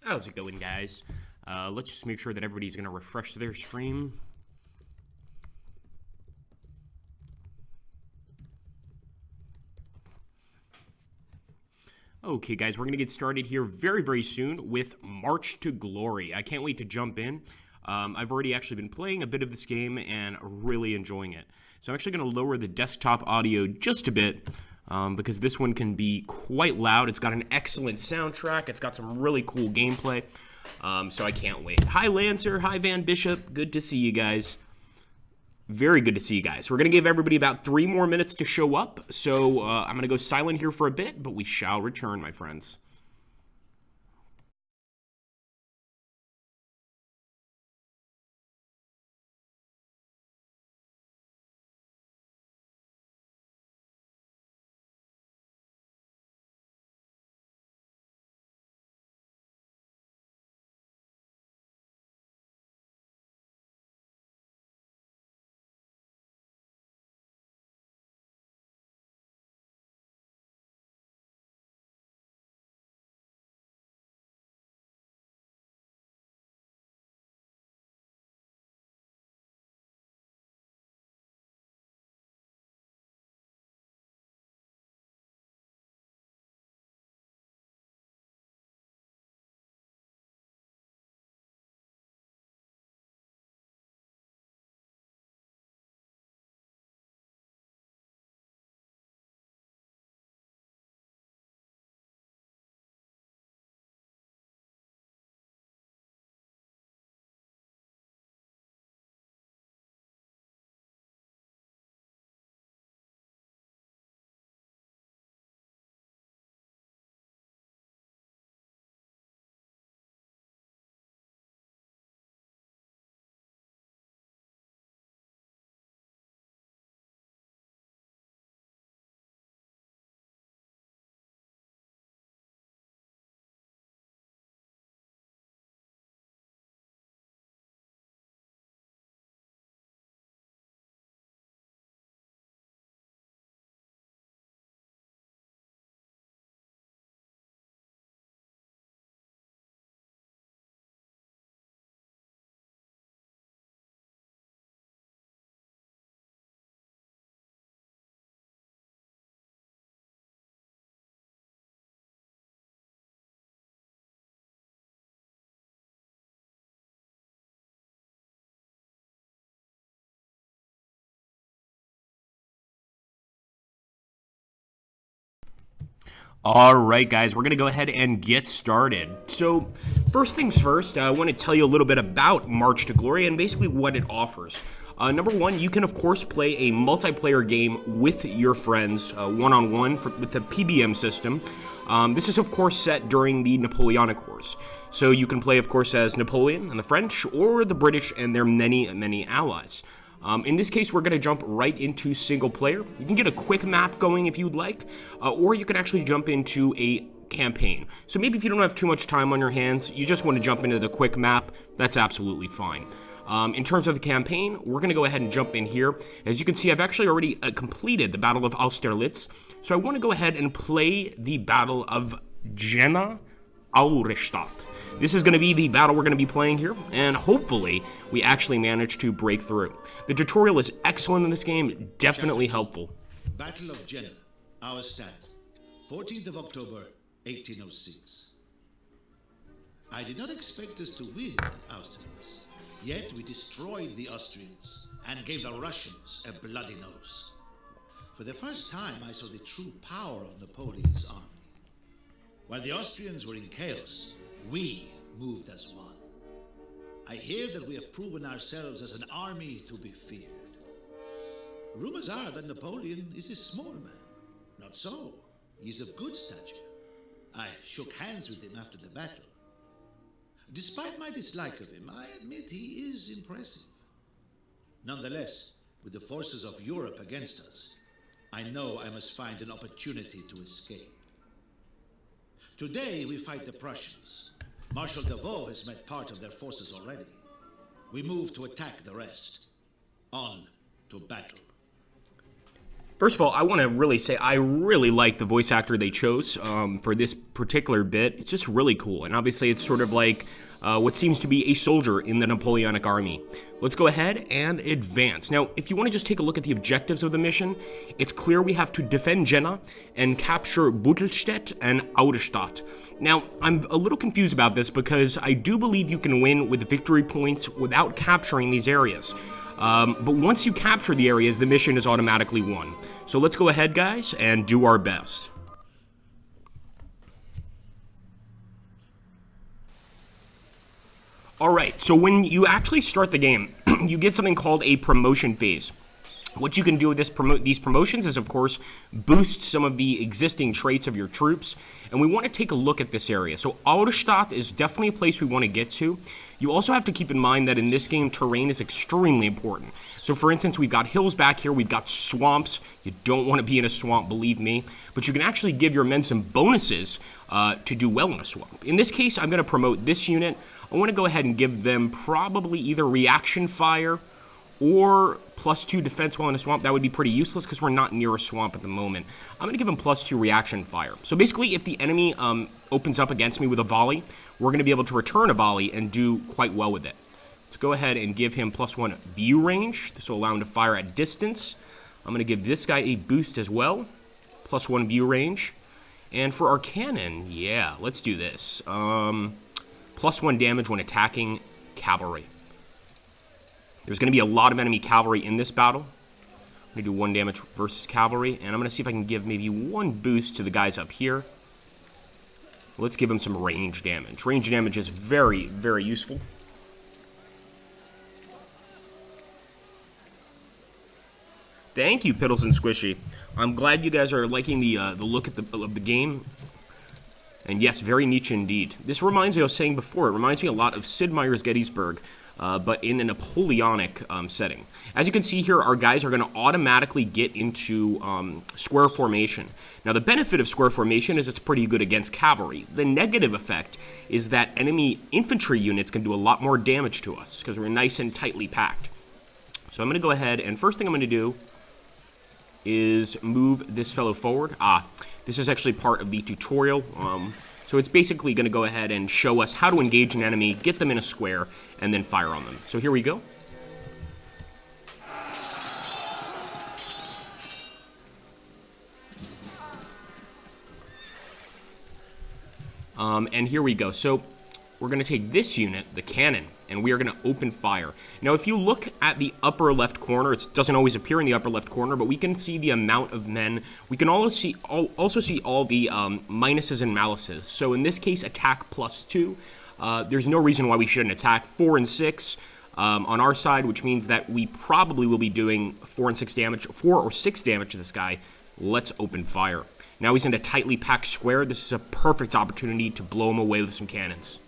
How's it going, guys? Let's just make sure that everybody's going to refresh their stream. Okay, guys, we're going to get started here very, very soon with March to Glory. I can't wait to jump in. I've already actually been playing a bit of this game and really enjoying it. So I'm actually going to lower the desktop audio just a bit because this one can be quite loud. It's got an excellent soundtrack. It's got some really cool gameplay. So I can't wait. Hi, Lancer. Hi, Van Bishop. Good to see you guys. Very good to see you guys. We're going to give everybody about 3 more minutes to show up. So I'm going to go silent here for a bit, but we shall return, my friends. All right, guys, we're going to go ahead and get started. So, first things first, I want to tell you a little bit about March to Glory and basically what it offers. Number one, you can, of course, play a multiplayer game with your friends, one-on-one with the PBM system. This is, of course, set during the Napoleonic Wars. So you can play, of course, as Napoleon and the French or the British and their many, many allies. In this case, we're going to jump right into single player. You can get a quick map going if you'd like, or you can actually jump into a campaign. So maybe if you don't have too much time on your hands, you just want to jump into the quick map, that's absolutely fine. In terms of the campaign, we're going to go ahead and jump in here. As you can see, I've actually already completed the Battle of Austerlitz, so I want to go ahead and play the Battle of Jena Auerstadt. This is going to be the battle we're going to be playing here, and hopefully we actually manage to break through. The tutorial is excellent in this game, definitely helpful. Battle of Jena, Auerstadt, 14th of October, 1806. I did not expect us to win at Austerlitz, yet we destroyed the Austrians and gave the Russians a bloody nose. For the first time, I saw the true power of Napoleon's army. While the Austrians were in chaos, we moved as one. I hear that we have proven ourselves as an army to be feared. Rumors are that Napoleon is a small man. Not so. He is of good stature. I shook hands with him after the battle. Despite my dislike of him, I admit he is impressive. Nonetheless, with the forces of Europe against us, I know I must find an opportunity to escape. Today, we fight the Prussians. Marshal Davout has met part of their forces already. We move to attack the rest. On to battle. First of all, I want to really say I really like the voice actor they chose for this particular bit. It's just really cool. And obviously, it's sort of like what seems to be a soldier in the Napoleonic Army. Let's go ahead and advance. Now, if you want to just take a look at the objectives of the mission, it's clear we have to defend Jena and capture Buttelstedt and Auerstadt. Now, I'm a little confused about this because I do believe you can win with victory points without capturing these areas. But once you capture the areas, the mission is automatically won. So let's go ahead, guys, and do our best. Alright, so when you actually start the game, you get something called a promotion phase. What you can do with these promotions is, of course, boost some of the existing traits of your troops. And we want to take a look at this area. So Auerstadt is definitely a place we want to get to. You also have to keep in mind that in this game, terrain is extremely important. So for instance, we've got hills back here. We've got swamps. You don't want to be in a swamp, believe me. But you can actually give your men some bonuses to do well in a swamp. In this case, I'm going to promote this unit. I want to go ahead and give them probably either reaction fire or +2 defense while in a swamp. That would be pretty useless because we're not near a swamp at the moment. I'm going to give him +2 reaction fire. So basically, if the enemy opens up against me with a volley, we're going to be able to return a volley and do quite well with it. Let's go ahead and give him +1 view range. This will allow him to fire at distance. I'm going to give this guy a boost as well, +1 view range. And for our cannon, yeah, let's do this. +1 damage when attacking cavalry. There's going to be a lot of enemy cavalry in this battle. I'm going to do 1 damage versus cavalry, and I'm going to see if I can give maybe 1 boost to the guys up here. Let's give them some range damage. Range damage is very, very useful. Thank you, Piddles and Squishy. I'm glad you guys are liking the look of the game. And yes, very niche indeed. This reminds me, I was saying before, it reminds me a lot of Sid Meier's Gettysburg, but in a Napoleonic setting. As you can see here, our guys are going to automatically get into square formation. Now, the benefit of square formation is it's pretty good against cavalry. The negative effect is that enemy infantry units can do a lot more damage to us because we're nice and tightly packed. So I'm going to go ahead, and first thing I'm going to do is move this fellow forward. This is actually part of the tutorial. So it's basically going to go ahead and show us how to engage an enemy, get them in a square, and then fire on them. So here we go. And here we go. So we're going to take this unit, the cannon, and we are going to open fire. Now, if you look at the upper left corner, it doesn't always appear in the upper left corner, but we can see the amount of men. We can also see all the minuses and malices. So in this case, attack +2. There's no reason why we shouldn't attack. 4 and 6 on our side, which means that we probably will be doing 4 or 6 damage to this guy. Let's open fire. Now he's in a tightly packed square. This is a perfect opportunity to blow him away with some cannons.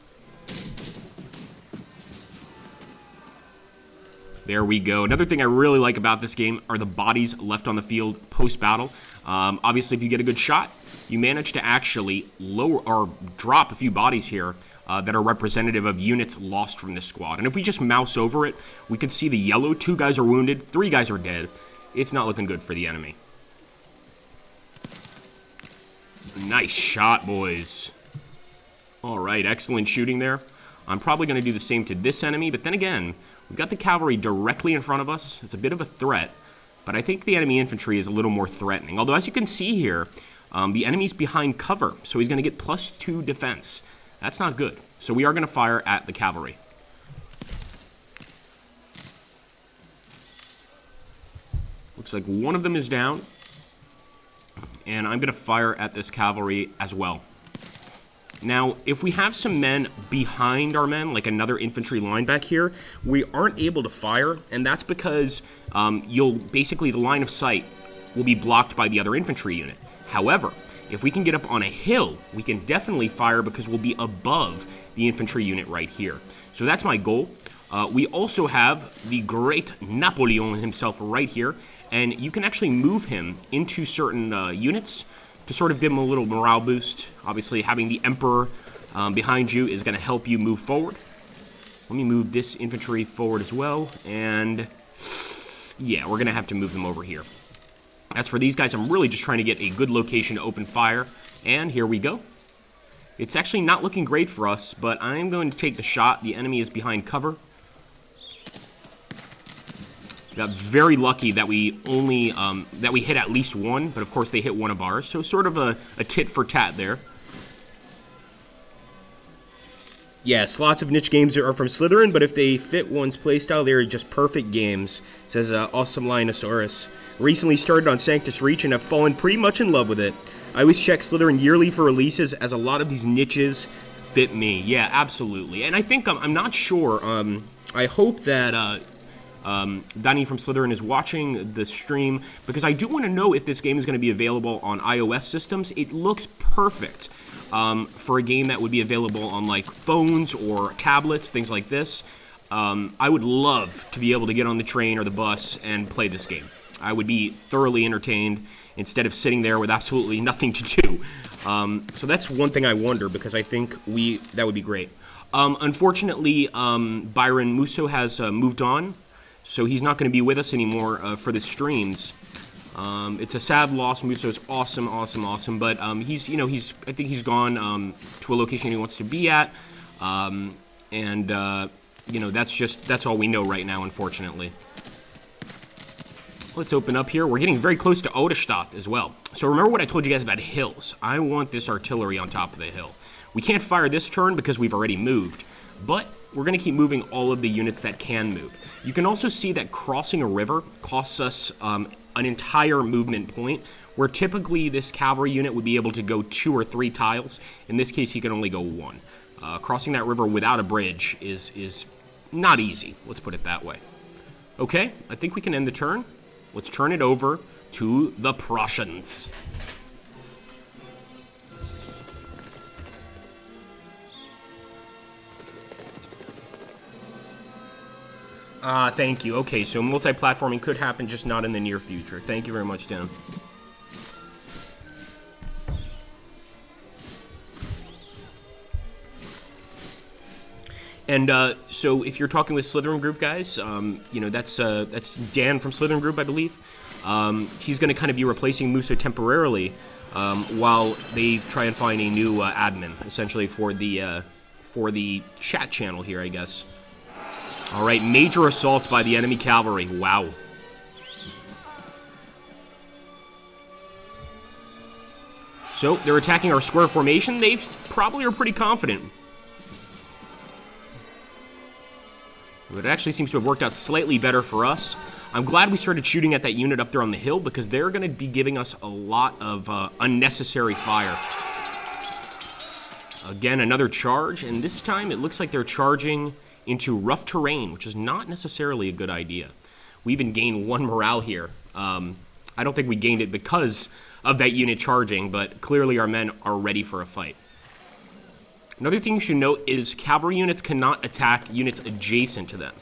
There we go. Another thing I really like about this game are the bodies left on the field post-battle. Obviously, if you get a good shot, you manage to actually lower or drop a few bodies here that are representative of units lost from this squad. And if we just mouse over it, we can see the yellow. 2 guys are wounded, 3 guys are dead. It's not looking good for the enemy. Nice shot, boys. All right, excellent shooting there. I'm probably going to do the same to this enemy, but then again, we've got the cavalry directly in front of us. It's a bit of a threat, but I think the enemy infantry is a little more threatening. Although, as you can see here, the enemy's behind cover, so he's going to get +2 defense. That's not good. So we are going to fire at the cavalry. Looks like one of them is down, and I'm going to fire at this cavalry as well. Now, if we have some men behind our men, like another infantry line back here, we aren't able to fire, and that's because the line of sight will be blocked by the other infantry unit. However, if we can get up on a hill, we can definitely fire because we'll be above the infantry unit right here. So that's my goal. We also have the great Napoleon himself right here, and you can actually move him into certain units to sort of give him a little morale boost. Obviously, having the Emperor behind you is going to help you move forward. Let me move this infantry forward as well, and yeah, we're going to have to move them over here. As for these guys, I'm really just trying to get a good location to open fire. And here we go. It's actually not looking great for us, but I'm going to take the shot. The enemy is behind cover. Got very lucky that we only that we hit at least one, but of course they hit one of ours. So sort of a tit for tat there. Yes, lots of niche games are from Slytherin, but if they fit one's playstyle, they're just perfect games, says Awesome Lionosaurus. Recently started on Sanctus Reach and have fallen pretty much in love with it. I always check Slytherin yearly for releases, as a lot of these niches fit me. Yeah, absolutely. And I think, I'm not sure, I hope that Danny from Slytherin is watching the stream, because I do want to know if this game is going to be available on iOS systems. It looks perfect for a game that would be available on like phones or tablets, things like this. I would love to be able to get on the train or the bus and play this game. I would be thoroughly entertained instead of sitting there with absolutely nothing to do. So that's one thing I wonder, because I think that would be great. Unfortunately, Byron Musso has moved on. So he's not going to be with us anymore for the streams. It's a sad loss. Musso's awesome, but I think he's gone to a location he wants to be at, that's all we know right now, unfortunately. Let's open up here. We're getting very close to Odestadt as well. So remember what I told you guys about hills. I want this artillery on top of the hill. We can't fire this turn because we've already moved, but we're going to keep moving all of the units that can move. You can also see that crossing a river costs us an entire movement point, where typically this cavalry unit would be able to go 2 or 3 tiles. In this case, he can only go 1. Crossing that river without a bridge is not easy, let's put it that way. Okay, I think we can end the turn. Let's turn it over to the Prussians. Thank you. Okay, so multi-platforming could happen, just not in the near future. Thank you very much, Dan. And so if you're talking with Slytherin Group guys, that's Dan from Slytherin Group, I believe. He's going to kind of be replacing Musso temporarily while they try and find a new admin, essentially for the chat channel here, I guess. All right, major assaults by the enemy cavalry. Wow. So they're attacking our square formation. They probably are pretty confident. But it actually seems to have worked out slightly better for us. I'm glad we started shooting at that unit up there on the hill, because they're going to be giving us a lot of unnecessary fire. Again, another charge, and this time it looks like they're charging into rough terrain, which is not necessarily a good idea. We even gained 1 morale here. I don't think we gained it because of that unit charging, but clearly our men are ready for a fight. Another thing you should note is cavalry units cannot attack units adjacent to them.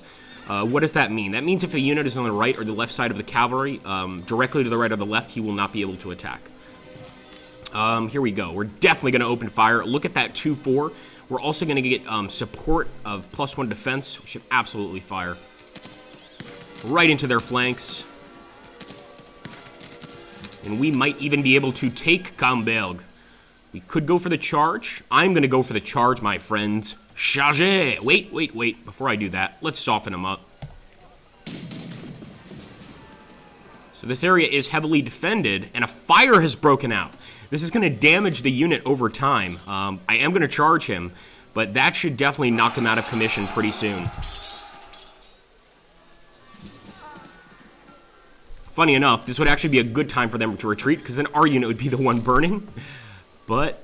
What does that mean? That means if a unit is on the right or the left side of the cavalry, directly to the right or the left, he will not be able to attack. Here we go. We're definitely going to open fire. Look at that 2-4. We're also going to get support of +1 defense. We should absolutely fire right into their flanks. And we might even be able to take Camberg. We could go for the charge. I'm going to go for the charge, my friends. Charge! Wait. Before I do that, let's soften them up. So this area is heavily defended, and a fire has broken out. This is going to damage the unit over time. I am going to charge him, but that should definitely knock him out of commission pretty soon. Funny enough, this would actually be a good time for them to retreat, because then our unit would be the one burning. But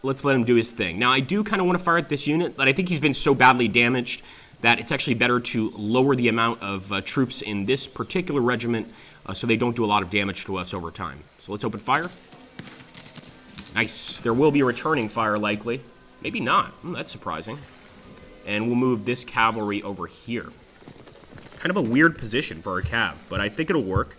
let's let him do his thing. Now, I do kind of want to fire at this unit, but I think he's been so badly damaged that it's actually better to lower the amount of troops in this particular regiment so they don't do a lot of damage to us over time. So let's open fire. Nice. There will be a returning fire, likely. Maybe not. That's surprising. And we'll move this cavalry over here. Kind of a weird position for a cav, but I think it'll work.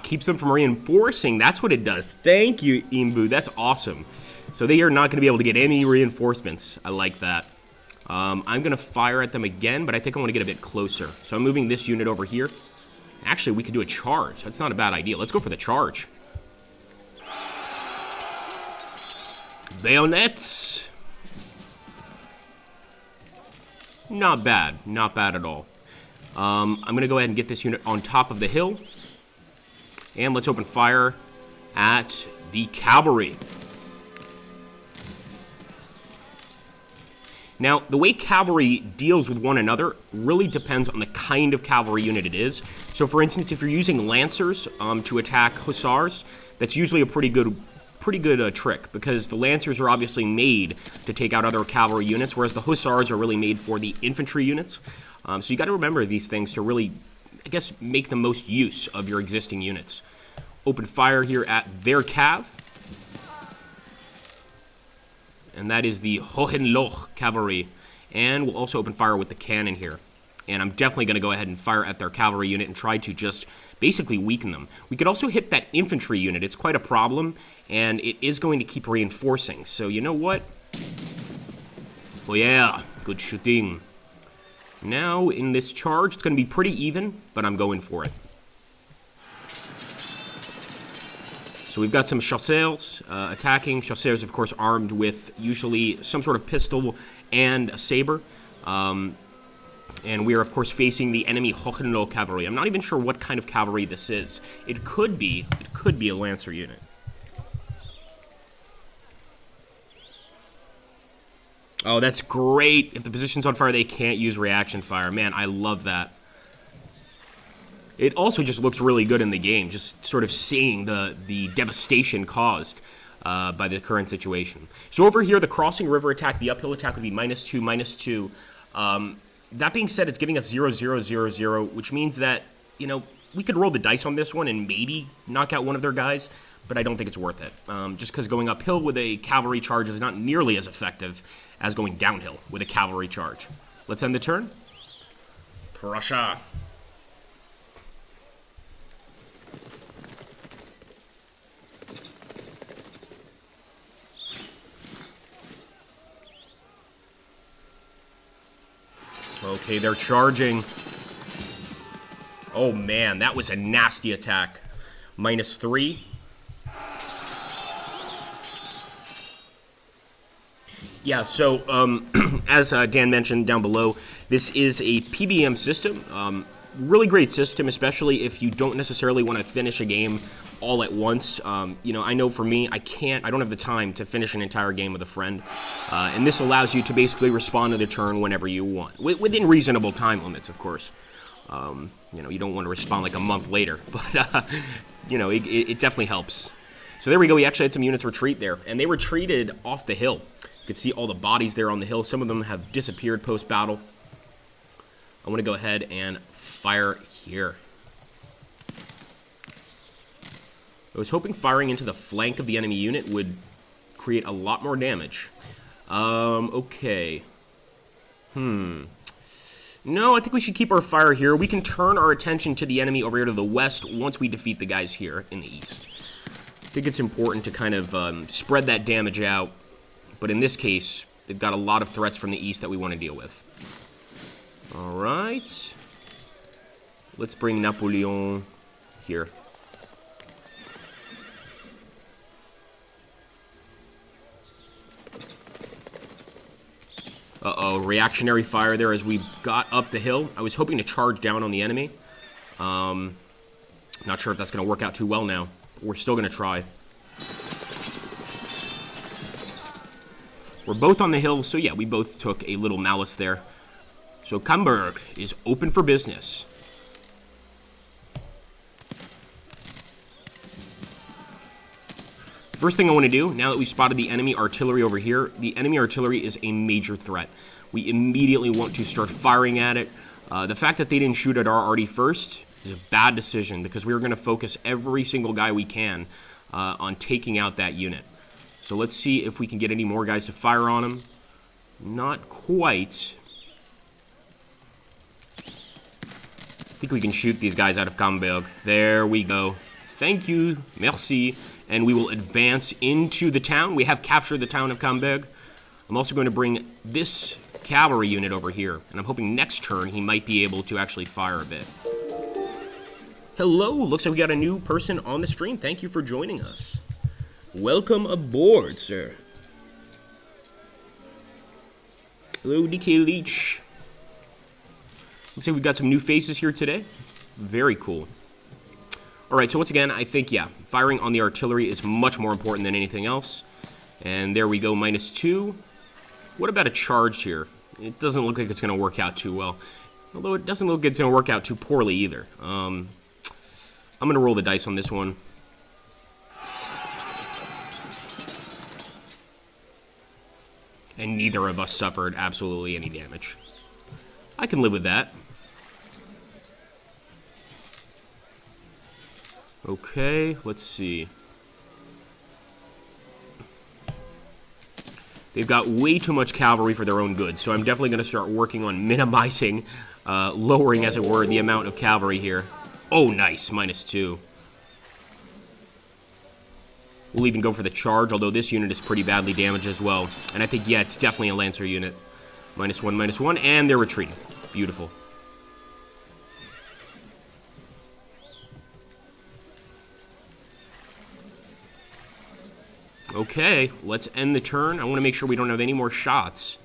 Keeps them from reinforcing. That's what it does. Thank you, Imbu. That's awesome. So they are not going to be able to get any reinforcements. I like that. I'm going to fire at them again, but I think I want to get a bit closer. So I'm moving this unit over here. Actually, we could do a charge. That's not a bad idea. Let's go for the charge. Bayonets. Not bad. Not bad at all. I'm going to go ahead and get this unit on top of the hill. And let's open fire at the cavalry. Now, the way cavalry deals with one another really depends on the kind of cavalry unit it is. So, for instance, if you're using lancers to attack hussars, that's usually a pretty good trick, because the lancers are obviously made to take out other cavalry units, whereas the hussars are really made for the infantry units. So you got to remember these things to really, I guess, make the most use of your existing units. Open fire here at their cav. And that is the Hohenlohe cavalry. And we'll also open fire with the cannon here. And I'm definitely going to go ahead and fire at their cavalry unit and try to just basically weaken them. We could also hit that infantry unit. It's quite a problem, and it is going to keep reinforcing. So you know what? Oh yeah, good shooting. Now, in this charge, it's going to be pretty even, but I'm going for it. So we've got some chasseurs attacking. Chasseurs, of course, armed with usually some sort of pistol and a saber. And we are, of course, facing the enemy Hohenlohe cavalry. I'm not even sure what kind of cavalry this is. It could be a lancer unit. Oh, that's great. If the position's on fire, they can't use reaction fire. Man, I love that. It also just looks really good in the game, just sort of seeing the devastation caused by the current situation. So over here, the crossing river attack, the uphill attack would be -2, -2. That being said, it's giving us 0, 0, 0, 0, which means that, you know, we could roll the dice on this one and maybe knock out one of their guys, but I don't think it's worth it. Just because going uphill with a cavalry charge is not nearly as effective as going downhill with a cavalry charge. Let's end the turn. Prussia. Okay, they're charging. Oh man, that was a nasty attack. -3. Yeah, so as Dan mentioned down below, this is a PBM system. Really great system, especially if you don't necessarily want to finish a game all at once. You know, I know for me, I don't have the time to finish an entire game with a friend. And this allows you to basically respond to the turn whenever you want, within reasonable time limits, of course. You know, you don't want to respond like a month later, but, you know, it definitely helps. So there we go. We actually had some units retreat there, and they retreated off the hill. You could see all the bodies there on the hill. Some of them have disappeared post-battle. I want to go ahead and fire here. I was hoping firing into the flank of the enemy unit would create a lot more damage. Okay. No, I think we should keep our fire here. We can turn our attention to the enemy over here to the west once we defeat the guys here in the east. I think it's important to kind of spread that damage out. But in this case, they've got a lot of threats from the east that we want to deal with. All right. Let's bring Napoleon here. Uh-oh, reactionary fire there as we got up the hill. I was hoping to charge down on the enemy. Not sure if that's going to work out too well now. We're still going to try. We're both on the hill, so yeah, we both took a little malice there. So Camberg is open for business. First thing I want to do, now that we've spotted the enemy artillery over here, the enemy artillery is a major threat. We immediately want to start firing at it. The fact that they didn't shoot at our arty first is a bad decision, because we were going to focus every single guy we can on taking out that unit. So let's see if we can get any more guys to fire on him. Not quite. I think we can shoot these guys out of Camberg. There we go. Thank you. Merci. And we will advance into the town. We have captured the town of Camberg. I'm also going to bring this cavalry unit over here. And I'm hoping next turn he might be able to actually fire a bit. Hello. Looks like we got a new person on the stream. Thank you for joining us. Welcome aboard, sir. Hello, DK Leech. Looks like we got some new faces here today. Very cool. Alright, so once again, I think, yeah, firing on the artillery is much more important than anything else. And there we go, -2. What about a charge here? It doesn't look like it's going to work out too well. Although it doesn't look like it's going to work out too poorly either. I'm going to roll the dice on this one. And neither of us suffered absolutely any damage. I can live with that. Okay, let's see. They've got way too much cavalry for their own good, so I'm definitely going to start working on minimizing, lowering, as it were, the amount of cavalry here. Oh, nice, -2. We'll even go for the charge, although this unit is pretty badly damaged as well. And I think, yeah, it's definitely a Lancer unit. -1, -1, and they're retreating. Beautiful. Okay, let's end the turn. I want to make sure we don't have any more shots.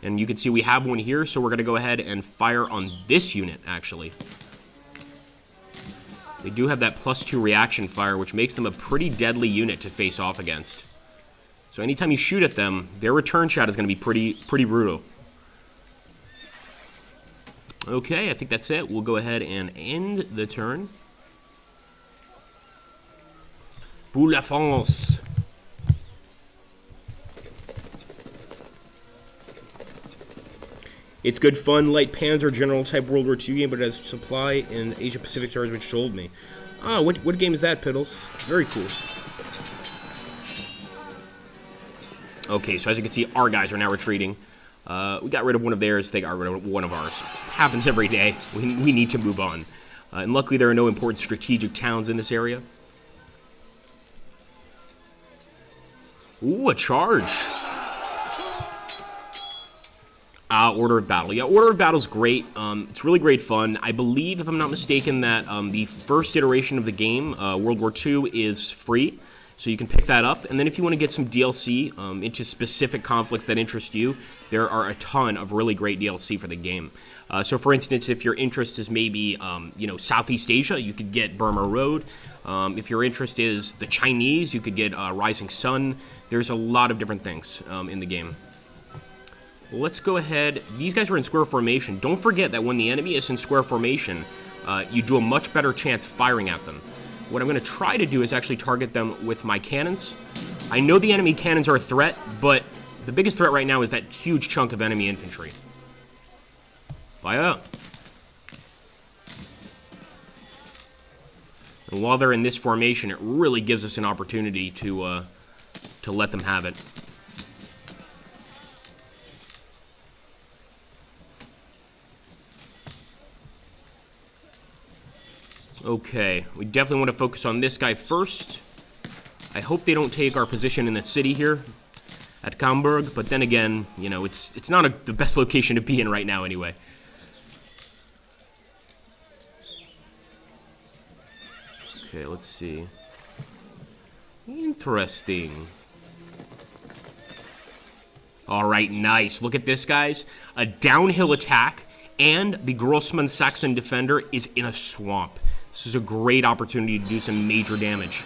And you can see we have one here, so we're going to go ahead and fire on this unit, actually. They do have that +2 reaction fire, which makes them a pretty deadly unit to face off against. So anytime you shoot at them, their return shot is going to be pretty brutal. Okay, I think that's it. We'll go ahead and end the turn. Pour la France. It's good fun, light Panzer General type World War II game, but it has supply in Asia Pacific stars, which told me. Ah, what game is that, Piddles? Very cool. Okay, so as you can see, our guys are now retreating. We got rid of one of theirs, they got rid of one of ours. It happens every day. We need to move on. And luckily, there are no important strategic towns in this area. Ooh, a charge. Order of Battle. Yeah, Order of Battle's great. It's really great fun. I believe, if I'm not mistaken, that the first iteration of the game, World War II, is free. So you can pick that up. And then if you want to get some DLC into specific conflicts that interest you, there are a ton of really great DLC for the game. So for instance, if your interest is maybe, Southeast Asia, you could get Burma Road. If your interest is the Chinese, you could get Rising Sun. There's a lot of different things in the game. Let's go ahead. These guys are in square formation. Don't forget that when the enemy is in square formation, you do a much better chance firing at them. What I'm going to try to do is actually target them with my cannons. I know the enemy cannons are a threat, but the biggest threat right now is that huge chunk of enemy infantry. Fire! And while they're in this formation, it really gives us an opportunity to let them have it. Okay, we definitely want to focus on this guy first. I hope they don't take our position in the city here at Camberg, but then again, it's not the best location to be in right now anyway. Okay, let's see. Interesting. Alright, nice. Look at this, guys. A downhill attack, and the Grossmann Saxon defender is in a swamp. This is a great opportunity to do some major damage.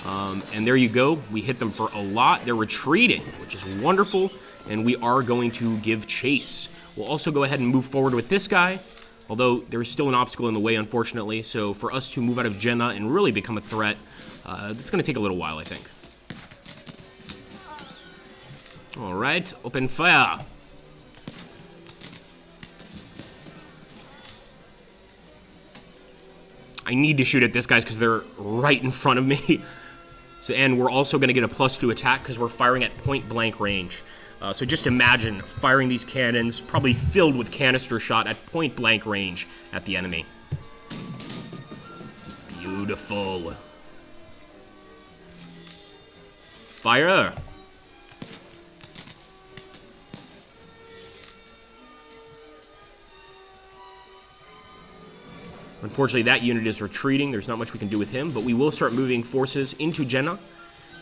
And there you go. We hit them for a lot. They're retreating, which is wonderful. And we are going to give chase. We'll also go ahead and move forward with this guy. Although there is still an obstacle in the way, unfortunately. So for us to move out of Jena and really become a threat, it's going to take a little while, I think. All right, open fire. I need to shoot at this guys because they're right in front of me. And we're also going to get a +2 attack because we're firing at point-blank range. So just imagine firing these cannons, probably filled with canister shot at point-blank range at the enemy. Beautiful. Fire! Unfortunately, that unit is retreating. There's not much we can do with him, but we will start moving forces into Jena,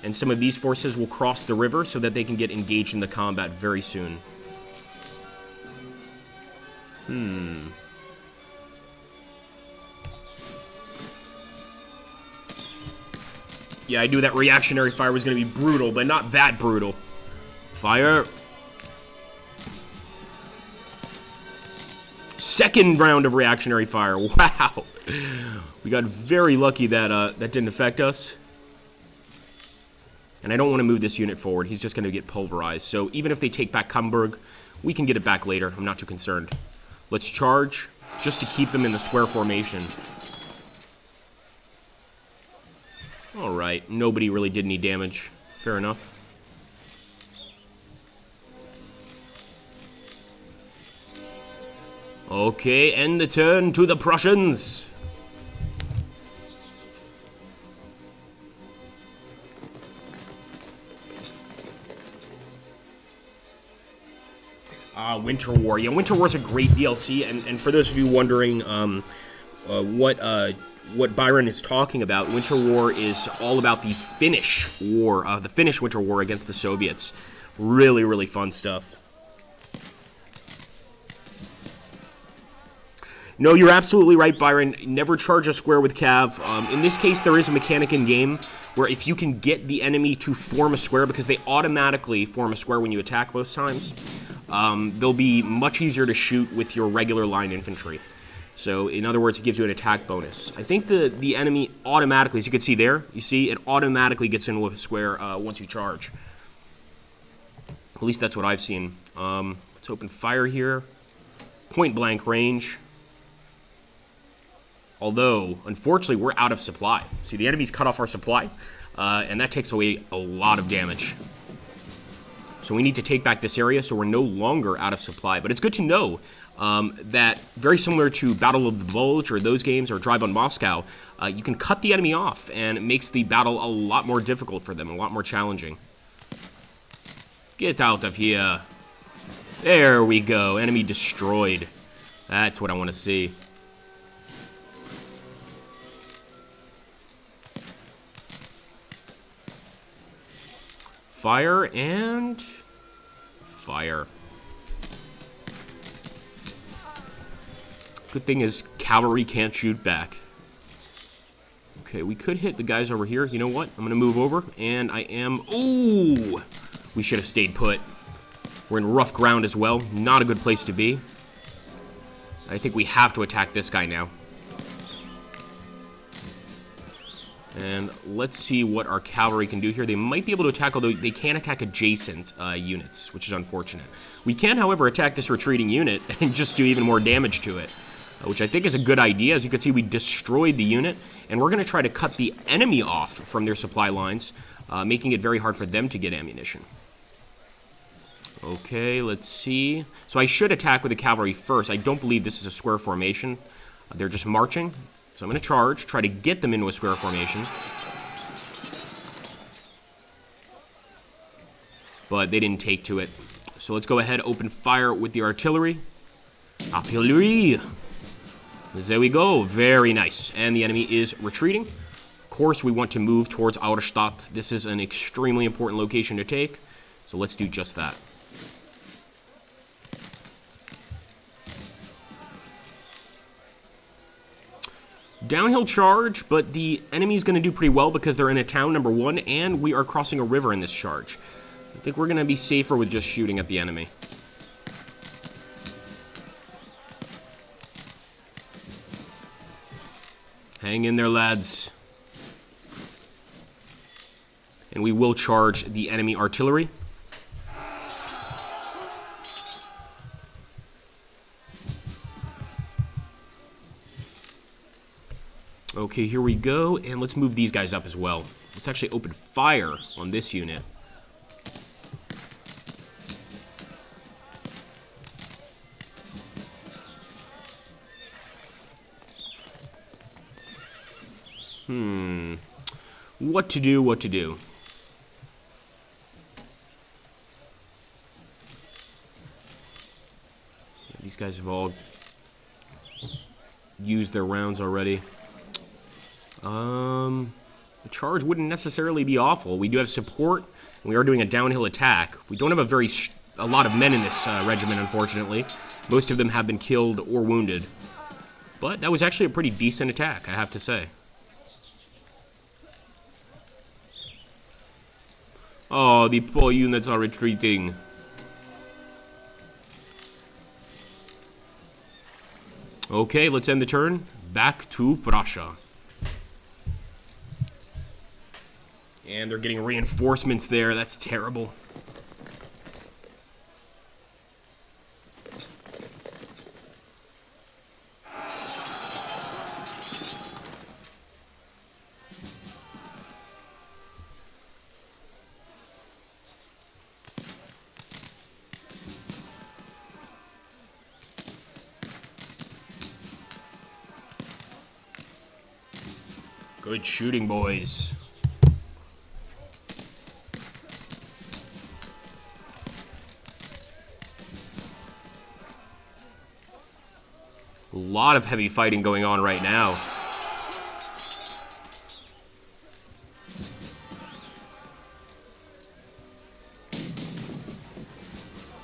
and some of these forces will cross the river so that they can get engaged in the combat very soon. Yeah, I knew that reactionary fire was going to be brutal, but not that brutal. Fire. Second round of reactionary fire. Wow. We got very lucky that that didn't affect us. And I don't want to move this unit forward. He's just going to get pulverized. So even if they take back Kumberg, we can get it back later. I'm not too concerned. Let's charge just to keep them in the square formation. Alright, nobody really did any damage. Fair enough. Okay, end the turn to the Prussians. Winter War. Yeah, Winter War's a great DLC, and for those of you wondering what Byron is talking about, Winter War is all about the Finnish War, the Finnish Winter War against the Soviets. Really, really fun stuff. No, you're absolutely right, Byron. Never charge a square with Cav. In this case, there is a mechanic in game where if you can get the enemy to form a square, because they automatically form a square when you attack most times, they'll be much easier to shoot with your regular line infantry. So, in other words, it gives you an attack bonus. I think the enemy automatically, as you can see there, you see, it automatically gets into a square once you charge. At least that's what I've seen. Let's open fire here. Point blank range. Although, unfortunately, we're out of supply. See, the enemy's cut off our supply, and that takes away a lot of damage. So we need to take back this area so we're no longer out of supply. But it's good to know that, very similar to Battle of the Bulge or those games or Drive on Moscow, you can cut the enemy off, and it makes the battle a lot more difficult for them, a lot more challenging. Get out of here. There we go. Enemy destroyed. That's what I want to see. Fire and fire. Good thing is cavalry can't shoot back. Okay, we could hit the guys over here. You know what? I'm going to move over, and I am... Ooh! We should have stayed put. We're in rough ground as well. Not a good place to be. I think we have to attack this guy now. And let's see what our cavalry can do here. They might be able to attack, although they can't attack adjacent units, which is unfortunate. We can, however, attack this retreating unit and just do even more damage to it, which I think is a good idea. As you can see, we destroyed the unit, and we're going to try to cut the enemy off from their supply lines, making it very hard for them to get ammunition. Okay, let's see. So I should attack with the cavalry first. I don't believe this is a square formation. They're just marching. So I'm going to charge, try to get them into a square formation. But they didn't take to it. So let's go ahead, open fire with the artillery. Artillery! There we go. Very nice. And the enemy is retreating. Of course, we want to move towards Auerstadt. This is an extremely important location to take. So let's do just that. Downhill charge, but the enemy's going to do pretty well because they're in a town, number one, and we are crossing a river in this charge. I think we're going to be safer with just shooting at the enemy. Hang in there, lads. And we will charge the enemy artillery. Okay, here we go, and let's move these guys up as well. Let's actually open fire on this unit. What to do, what to do? guys have all used their rounds already. The charge wouldn't necessarily be awful. We do have support, and we are doing a downhill attack. We don't have a lot of men in this regiment, unfortunately. Most of them have been killed or wounded. But that was actually a pretty decent attack, I have to say. Oh, the poor units are retreating. Okay, let's end the turn. Back to Prussia. And they're getting reinforcements there. That's terrible. Good shooting, boys. A lot of heavy fighting going on right now.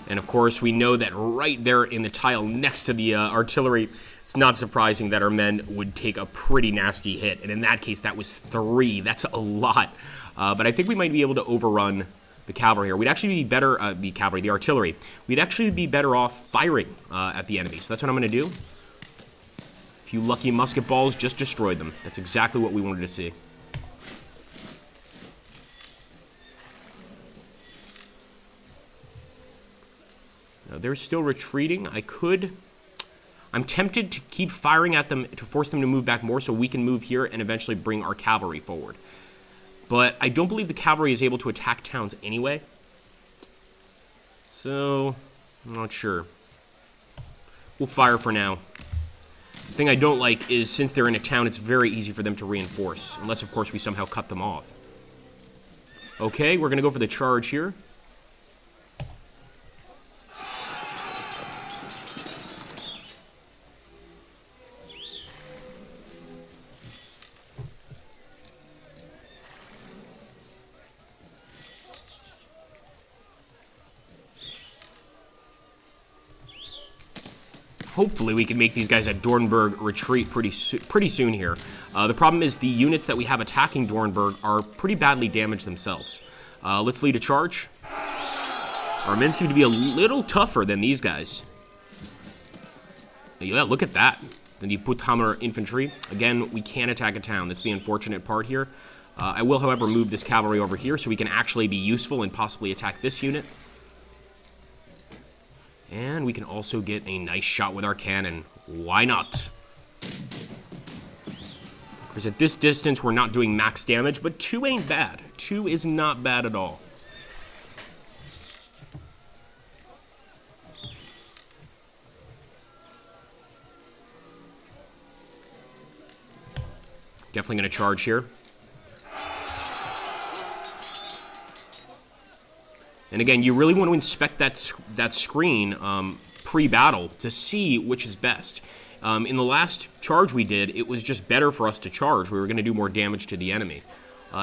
And of course, we know that right there in the tile next to the artillery, it's not surprising that our men would take a pretty nasty hit. And in that case, that was 3. That's a lot. But I think we might be able to overrun the cavalry here. We'd actually be better, the artillery. We'd actually be better off firing at the enemy. So that's what I'm going to do. A few lucky musket balls, just destroyed them. That's exactly what we wanted to see. Now, they're still retreating. I'm tempted to keep firing at them to force them to move back more so we can move here and eventually bring our cavalry forward. But I don't believe the cavalry is able to attack towns anyway. So, I'm not sure. We'll fire for now. The thing I don't like is since they're in a town, it's very easy for them to reinforce. Unless, of course, we somehow cut them off. Okay, we're going to go for the charge here. Hopefully we can make these guys at Dornburg retreat pretty soon here. The problem is the units that we have attacking Dornburg are pretty badly damaged themselves. Let's lead a charge. Our men seem to be a little tougher than these guys. Yeah, look at that. Then the Putthammer infantry. Again, we can attack a town. That's the unfortunate part here. I will, however, move this cavalry over here so we can actually be useful and possibly attack this unit. And we can also get a nice shot with our cannon. Why not? Because at this distance, we're not doing max damage, but 2 ain't bad. 2 is not bad at all. Definitely going to charge here. And again, you really want to inspect that screen pre-battle to see which is best. In the last charge we did, it was just better for us to charge. We were going to do more damage to the enemy.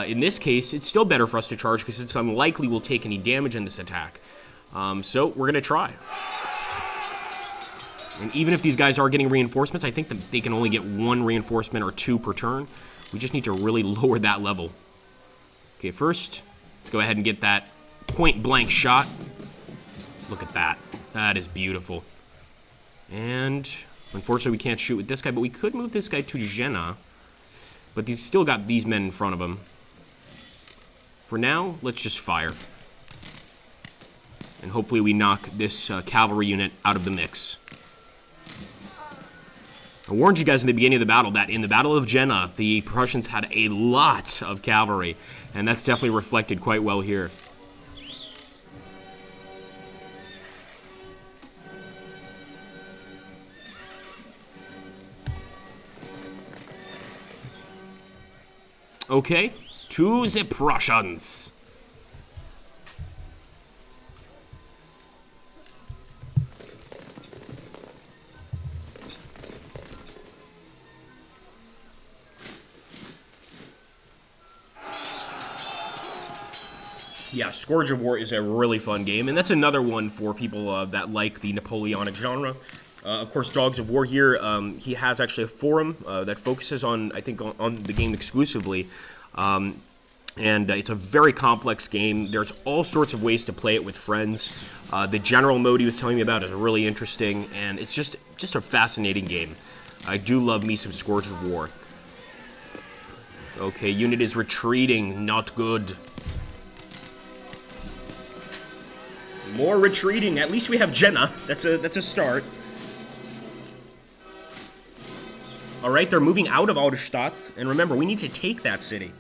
In this case, it's still better for us to charge because it's unlikely we'll take any damage in this attack. So we're going to try. And even if these guys are getting reinforcements, I think that they can only get 1 reinforcement or 2 per turn. We just need to really lower that level. Okay, first, let's go ahead and get that point-blank shot. Look at that. That is beautiful. And unfortunately, we can't shoot with this guy, but we could move this guy to Jena. But he's still got these men in front of him. For now, let's just fire. And hopefully we knock this cavalry unit out of the mix. I warned you guys in the beginning of the battle that in the Battle of Jena, the Prussians had a lot of cavalry. And that's definitely reflected quite well here. Okay, to the Prussians. Yeah, Scourge of War is a really fun game, and that's another one for people that like the Napoleonic genre. Of course, Dogs of War here, he has actually a forum that focuses on, I think, on the game exclusively. And it's a very complex game. There's all sorts of ways to play it with friends. The general mode he was telling me about is really interesting, and it's just a fascinating game. I do love me some Scourge of War. Okay, unit is retreating. Not good. More retreating. At least we have Jena. That's a start. All right, they're moving out of Auderstadt, and remember, we need to take that city.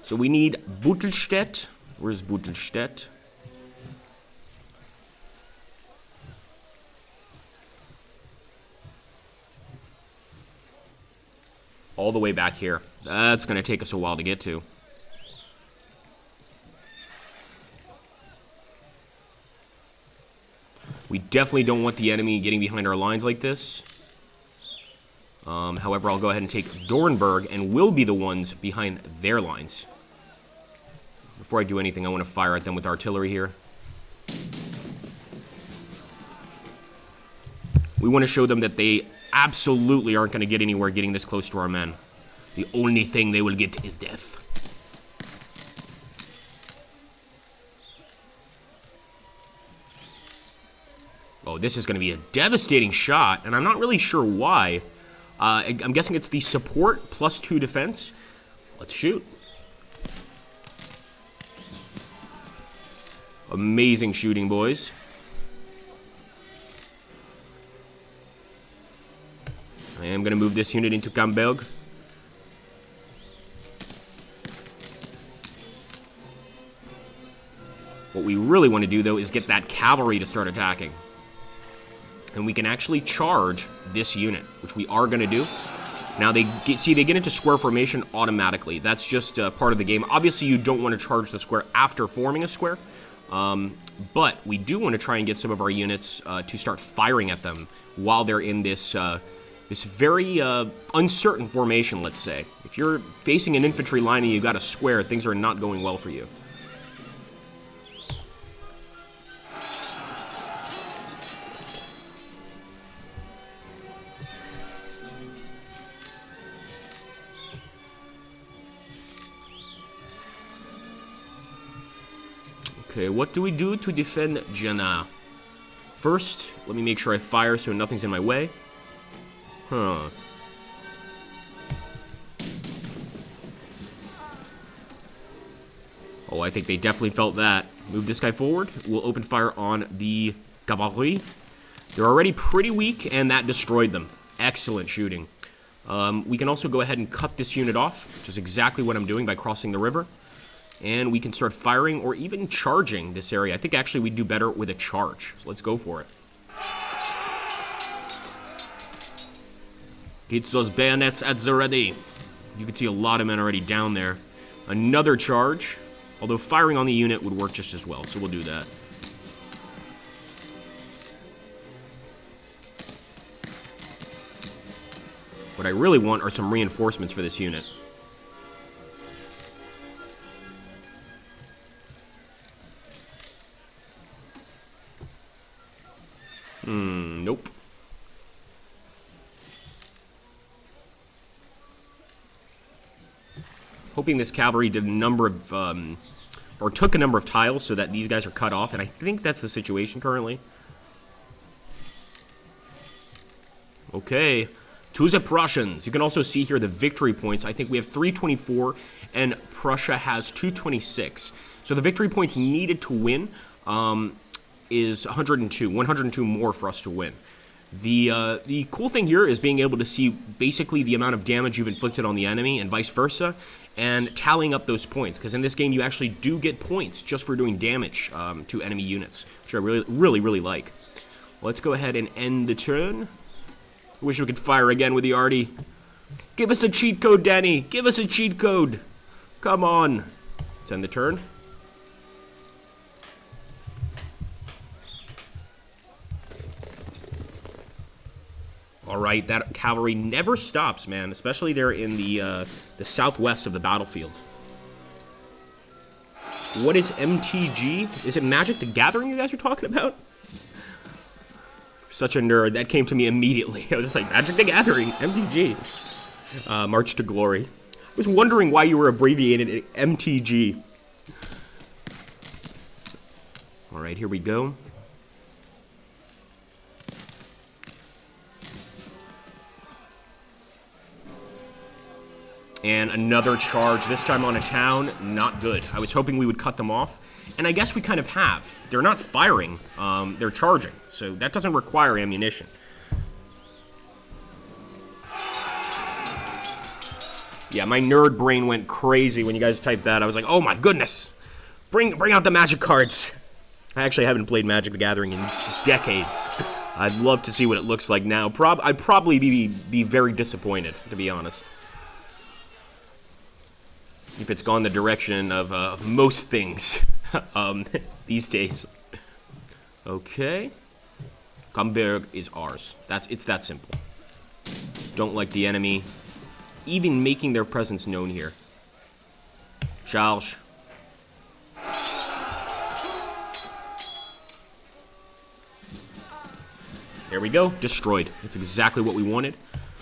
So we need Buttelstedt. Where's Buttelstedt? All the way back here. That's going to take us a while to get to. We definitely don't want the enemy getting behind our lines like this. However, I'll go ahead and take Dornberg, and we'll be the ones behind their lines. Before I do anything, I want to fire at them with artillery here. We want to show them that they absolutely aren't going to get anywhere getting this close to our men. The only thing they will get is death. Oh, this is going to be a devastating shot, and I'm not really sure why. I'm guessing it's the support plus 2 defense. Let's shoot. Amazing shooting, boys. I am going to move this unit into Camberg. What we really want to do, though, is get that cavalry to start attacking. And we can actually charge this unit, which we are going to do. Now, they get into square formation automatically. That's just part of the game. Obviously, you don't want to charge the square after forming a square. But we do want to try and get some of our units to start firing at them while they're in this this very uncertain formation, let's say. If you're facing an infantry line and you've got a square, things are not going well for you. Okay, what do we do to defend Jena? First, let me make sure I fire so nothing's in my way. Huh. Oh, I think they definitely felt that. Move this guy forward. We'll open fire on the cavalry. They're already pretty weak, and that destroyed them. Excellent shooting. We can also go ahead and cut this unit off, which is exactly what I'm doing by crossing the river. And we can start firing or even charging this area. I think actually we'd do better with a charge. So let's go for it. Get those bayonets at the ready. You can see a lot of men already down there. Another charge. Although firing on the unit would work just as well. So we'll do that. What I really want are some reinforcements for this unit. Nope. Hoping this cavalry did a number of, or took a number of tiles so that these guys are cut off, and I think that's the situation currently. Okay, to the Prussians. You can also see here the victory points. I think we have 324, and Prussia has 226. So the victory points needed to win is 102 more for us to win. The cool thing here is being able to see basically the amount of damage you've inflicted on the enemy and vice versa, and tallying up those points, because in this game you actually do get points just for doing damage to enemy units, which I really like. Let's go ahead and end the turn. Wish we could fire again with the arty. Give us a cheat code, Danny. Give us a cheat code. Come on. Let's end the turn. All right, that cavalry never stops, man, especially there in the southwest of the battlefield. What is MTG? Is it Magic the Gathering you guys are talking about? Such a nerd. That came to me immediately. I was just like, Magic the Gathering, MTG. March to Glory. I was wondering why you were abbreviated MTG. All right, here we go. And another charge, this time on a town. Not good. I was hoping we would cut them off. And I guess we kind of have. They're not firing. They're charging. So that doesn't require ammunition. Yeah, my nerd brain went crazy when you guys typed that. I was like, oh my goodness. Bring out the Magic cards. I actually haven't played Magic the Gathering in decades. I'd love to see what it looks like now. I'd probably be very disappointed, to be honest. If it's gone the direction of most things these days. Okay. Camberg is ours. It's that simple. Don't like the enemy even making their presence known here. Charge. There we go. Destroyed. That's exactly what we wanted.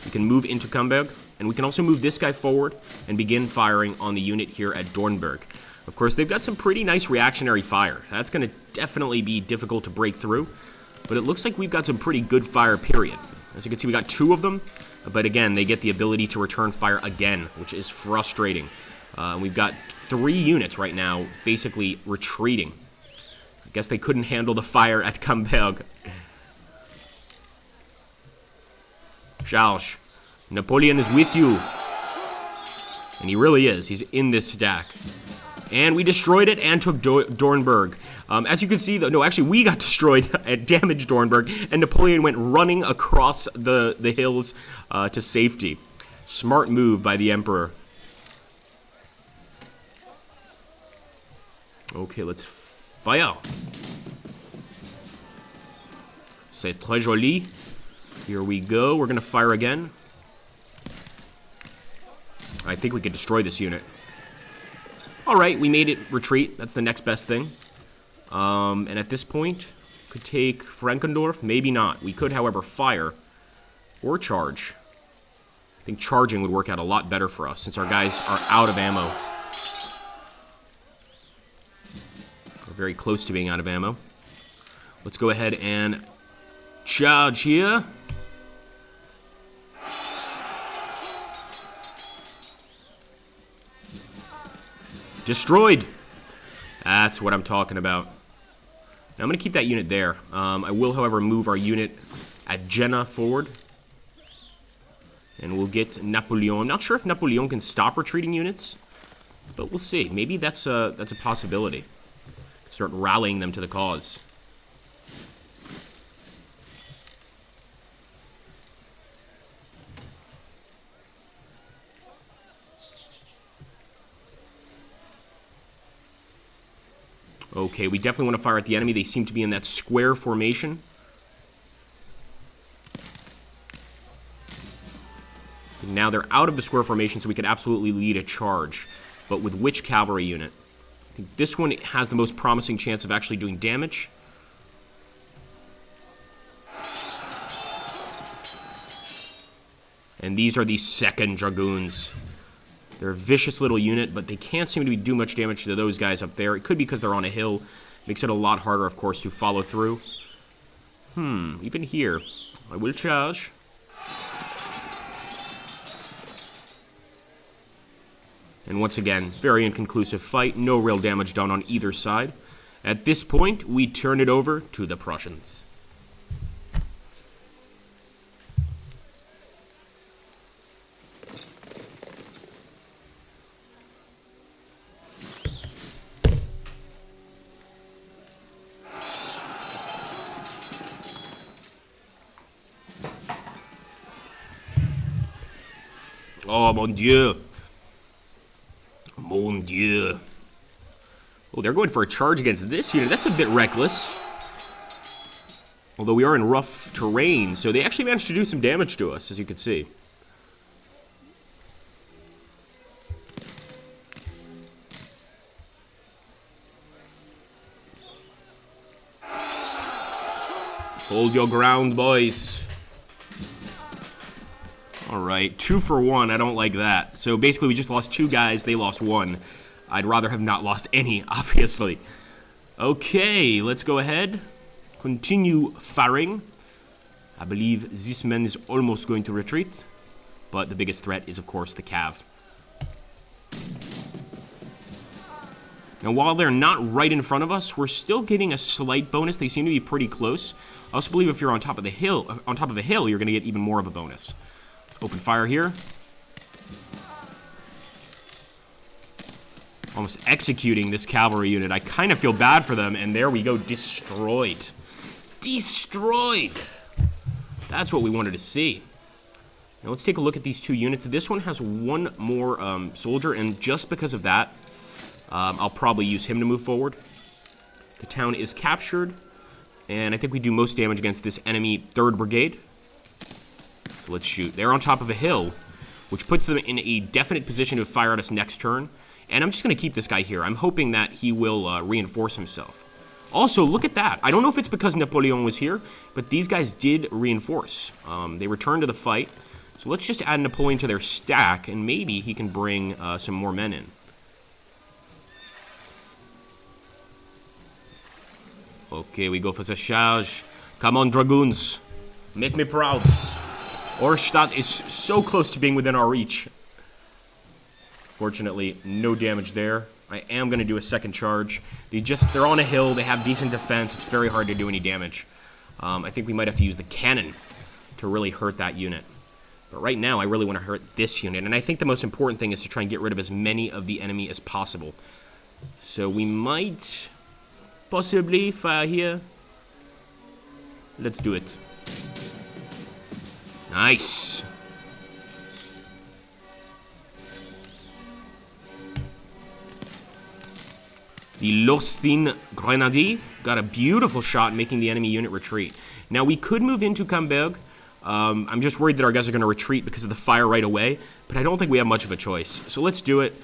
We can move into Camberg. And we can also move this guy forward and begin firing on the unit here at Dornberg. Of course, they've got some pretty nice reactionary fire. That's going to definitely be difficult to break through. But it looks like we've got some pretty good fire, period. As you can see, we got 2 of them. But again, they get the ability to return fire again, which is frustrating. We've got 3 units right now basically retreating. I guess they couldn't handle the fire at Camberg. Charge. Napoleon is with you. And he really is. He's in this stack. And we destroyed it and took Dornberg. As you can see, though, no, actually, we got destroyed and damaged Dornberg. And Napoleon went running across the hills to safety. Smart move by the Emperor. Okay, let's fire. C'est très joli. Here we go. We're going to fire again. I think we could destroy this unit. Alright, we made it retreat. That's the next best thing. And at this point, could take Frankendorf. Maybe not. We could, however, fire or charge. I think charging would work out a lot better for us since our guys are out of ammo. We're very close to being out of ammo. Let's go ahead and charge here. Destroyed. That's what I'm talking about. Now I'm going to keep that unit there. I will, however, move our unit at Jena forward. And we'll get Napoleon. I'm not sure if Napoleon can stop retreating units, but we'll see. Maybe that's a possibility. Start rallying them to the cause. Okay, we definitely want to fire at the enemy. They seem to be in that square formation. Now they're out of the square formation, so we could absolutely lead a charge. But with which cavalry unit? I think this one has the most promising chance of actually doing damage. And these are the 2nd Dragoons. They're a vicious little unit, but they can't seem to do much damage to those guys up there. It could be because they're on a hill. Makes it a lot harder, of course, to follow through. Even here. I will charge. And once again, very inconclusive fight. No real damage done on either side. At this point, we turn it over to the Prussians. Oh, mon Dieu. Mon Dieu. Oh, they're going for a charge against this unit. That's a bit reckless. Although we are in rough terrain, so they actually managed to do some damage to us, as you can see. Hold your ground, boys. Alright, 2 for 1. I don't like that. So basically, we just lost 2 guys. They lost 1. I'd rather have not lost any, obviously. Okay, let's go ahead. Continue firing. I believe this man is almost going to retreat. But the biggest threat is, of course, the Cav. Now, while they're not right in front of us, we're still getting a slight bonus. They seem to be pretty close. I also believe if you're on top of a hill, you're going to get even more of a bonus. Open fire here. Almost executing this cavalry unit. I kind of feel bad for them, and there we go. Destroyed. Destroyed. That's what we wanted to see. Now, let's take a look at these 2 units. This one has 1 more soldier, and just because of that, I'll probably use him to move forward. The town is captured, and I think we do most damage against this enemy 3rd Brigade. So let's shoot. They're on top of a hill, which puts them in a definite position to fire at us next turn. And I'm just going to keep this guy here. I'm hoping that he will reinforce himself. Also, look at that. I don't know if it's because Napoleon was here, but these guys did reinforce. They returned to the fight. So let's just add Napoleon to their stack, and maybe he can bring some more men in. Okay, we go for the charge. Come on, dragoons. Make me proud. Auerstadt is so close to being within our reach. Fortunately, no damage there. I am going to do a second charge. They're on a hill. They have decent defense. It's very hard to do any damage. I think we might have to use the cannon to really hurt that unit. But right now, I really want to hurt this unit. And I think the most important thing is to try and get rid of as many of the enemy as possible. So we might possibly fire here. Let's do it. Nice. The Lostin Grenadier got a beautiful shot making the enemy unit retreat. Now, we could move into Camberg. I'm just worried that our guys are going to retreat because of the fire right away, but I don't think we have much of a choice. So let's do it.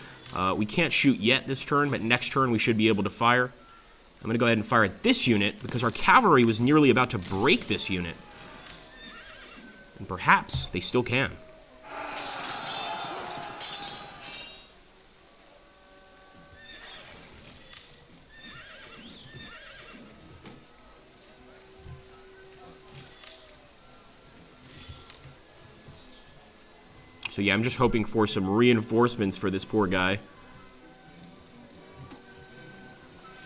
We can't shoot yet this turn, but next turn we should be able to fire. I'm going to go ahead and fire at this unit because our cavalry was nearly about to break this unit. And perhaps they still can. So yeah, I'm just hoping for some reinforcements for this poor guy.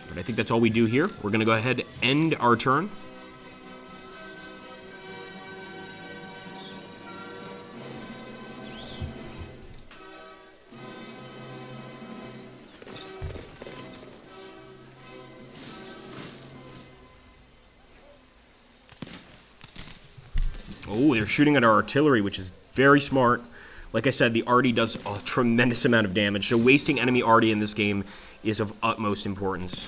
But I think that's all we do here. We're going to go ahead and end our turn. Oh, they're shooting at our artillery, which is very smart. Like I said, the arty does a tremendous amount of damage, so wasting enemy arty in this game is of utmost importance.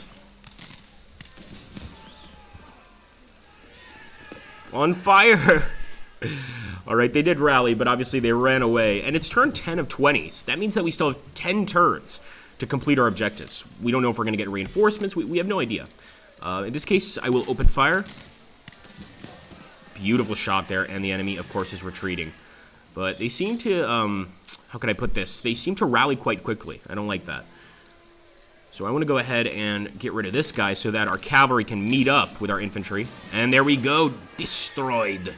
On fire! Alright, they did rally, but obviously they ran away. And it's turn 10 of 20. So that means that we still have 10 turns to complete our objectives. We don't know if we're going to get reinforcements. We have no idea. In this case, I will open fire. Beautiful shot there, and the enemy, of course, is retreating. But they seem to, how can I put this? They seem to rally quite quickly. I don't like that. So I want to go ahead and get rid of this guy so that our cavalry can meet up with our infantry. And there we go, destroyed.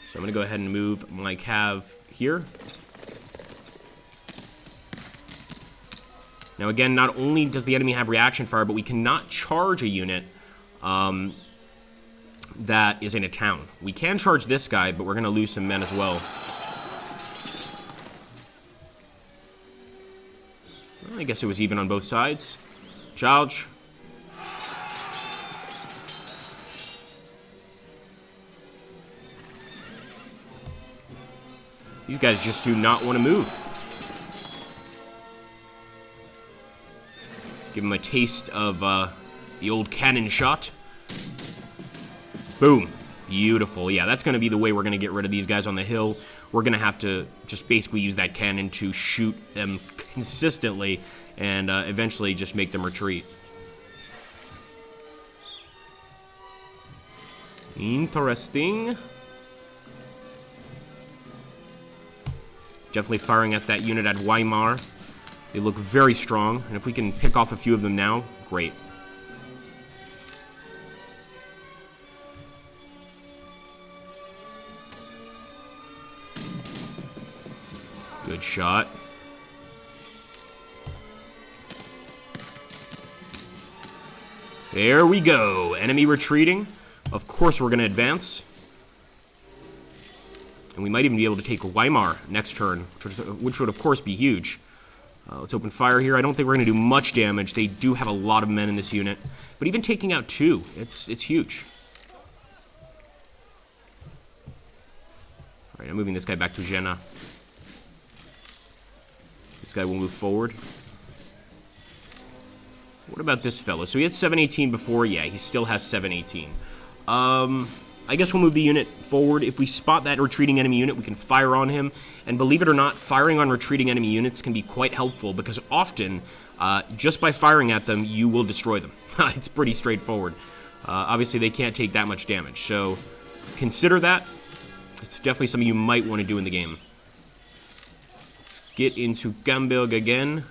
So I'm going to go ahead and move my cav here. Now again, not only does the enemy have reaction fire, but we cannot charge a unit that is in a town. We can charge this guy, but we're going to lose some men as well. Well, I guess it was even on both sides. Charge. These guys just do not want to move. Give them a taste of the old cannon shot. Boom. Beautiful. Yeah, that's going to be the way we're going to get rid of these guys on the hill. We're going to have to just basically use that cannon to shoot them consistently and eventually just make them retreat. Interesting. Definitely firing at that unit at Weimar. They look very strong, and if we can pick off a few of them now, great. Good shot. There we go. Enemy retreating. Of course we're going to advance. And we might even be able to take Weimar next turn, which would of course be huge. Let's open fire here. I don't think we're going to do much damage. They do have a lot of men in this unit. But even taking out 2, it's huge. Alright, I'm moving this guy back to Jena. This guy will move forward. What about this fellow? So he had 718 before. Yeah, he still has 718. I guess we'll move the unit forward. If we spot that retreating enemy unit, we can fire on him. And believe it or not, firing on retreating enemy units can be quite helpful because often, just by firing at them, you will destroy them. It's pretty straightforward. Obviously, they can't take that much damage. So consider that. It's definitely something you might want to do in the game. Let's get into Camberg again.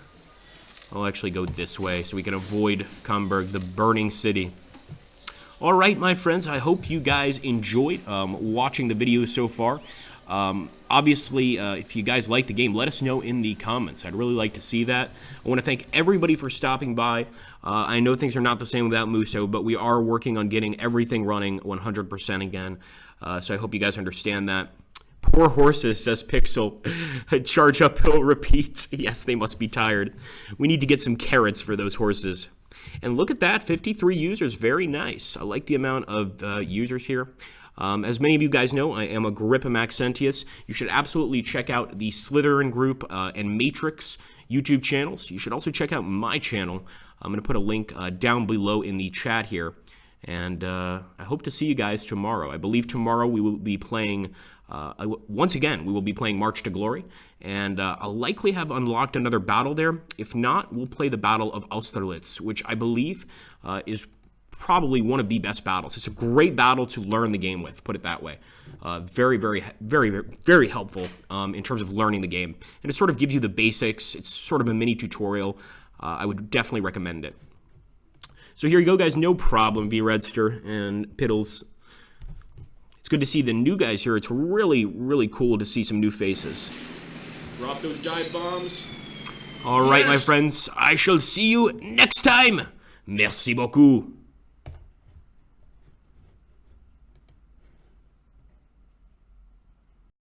I'll actually go this way so we can avoid Camberg, the burning city. All right, my friends, I hope you guys enjoyed watching the video so far. Obviously, if you guys like the game, let us know in the comments. I'd really like to see that. I want to thank everybody for stopping by. I know things are not the same without Muso, but we are working on getting everything running 100% again. So I hope you guys understand that. Poor horses, says Pixel. Charge uphill, repeat. Yes, they must be tired. We need to get some carrots for those horses. And look at that, 53 users, very nice. I like the amount of users here. As many of you guys know, I am Agrippa Maxentius. You should absolutely check out the Slytherin group and Matrix YouTube channels. You should also check out my channel. I'm going to put a link down below in the chat here. And I hope to see you guys tomorrow. I believe tomorrow we will be playing, once again, we will be playing March to Glory. And I'll likely have unlocked another battle there. If not, we'll play the Battle of Austerlitz, which I believe is probably one of the best battles. It's a great battle to learn the game with, put it that way. Very, very, very, very helpful in terms of learning the game. And it sort of gives you the basics. It's sort of a mini tutorial. I would definitely recommend it. So here you go, guys. No problem, V-Redster and Piddles. It's good to see the new guys here. It's really, really cool to see some new faces. Drop those dive bombs. All right, my friends. I shall see you next time. Merci beaucoup.